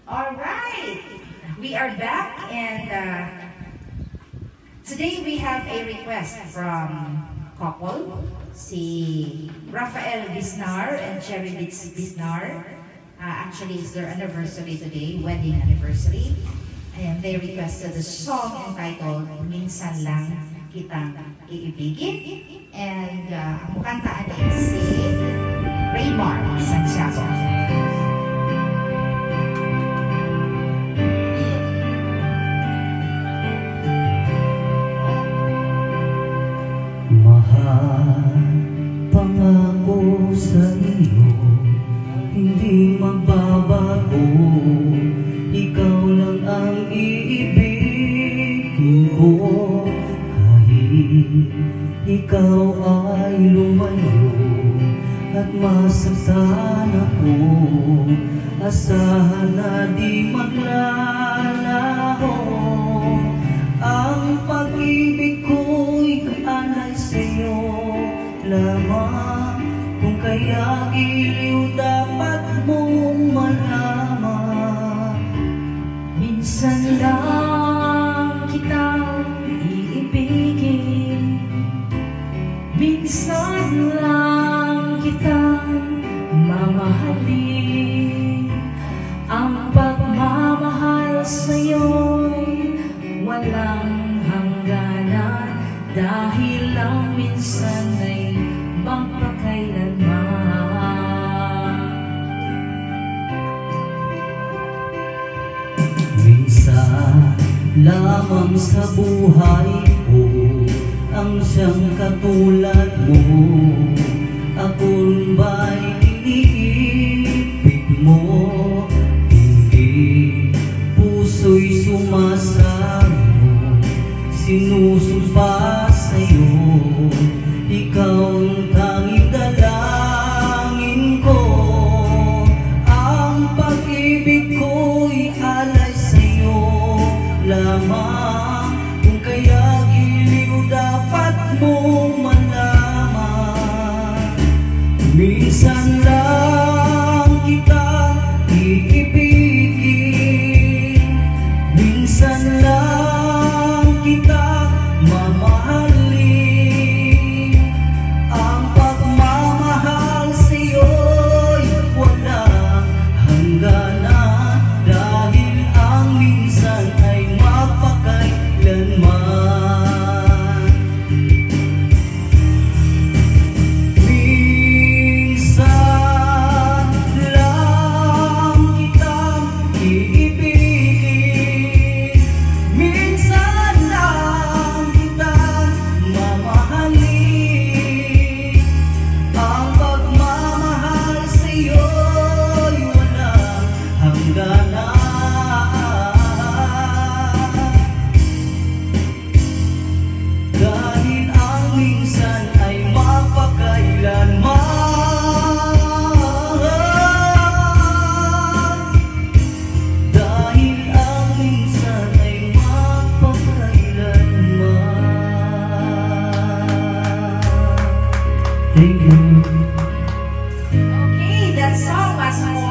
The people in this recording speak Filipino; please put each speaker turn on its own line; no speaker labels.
All right, we are back, and today we have a request from couple, si Rafael Bisnar and Cherry Bisnar. Actually, it's their anniversary today, wedding anniversary, and they requested a song entitled "Minsan Lang Kitang Iibigin," and ang kantaan ay si Raymar Santiago.
Pangako sa iyo, hindi magbabago. Ikaw lang ang iibigin ko. Kahit ikaw ay lumayo at masaktan ako, asahan na di maglalaho. Ang pag-ibig ko'y alay sa'yo lamang, kung kaya giliw dapat mong malaman.
Minsan lang kitang iibigin, minsan lang kitang mamahalin. Ang pagmamahal sa'yo'y walang hangganan, dahil lang minsan ay magpakailanman.
Minsan lamang sa buhay ko ang siyang katulad mo. Ako'n ba'y iniibig mo? Hindi, puso'y sumasamo, sinusumpa sa'yo. Ikaw ang tanging dalangin ko. Ang pag-ibig ko'y alay sa'yo lamang, kung kaya giliw dapat mong malaman. Minsan lang kita iibigin, minsan lang kita mamahalin. Ang pagmamahal sa'yo'y walang hangganan, dahil ang minsan ay mapakailanman. Minsan lang kitang iibigin, minsan lang kitang mamahalin. Ang pagmamahal sa'yo'y walang hangganan, dahil ang minsan ay mapakailanman. Dahil ang minsan ay mapakailanman. Thank you.
Okay, that song was for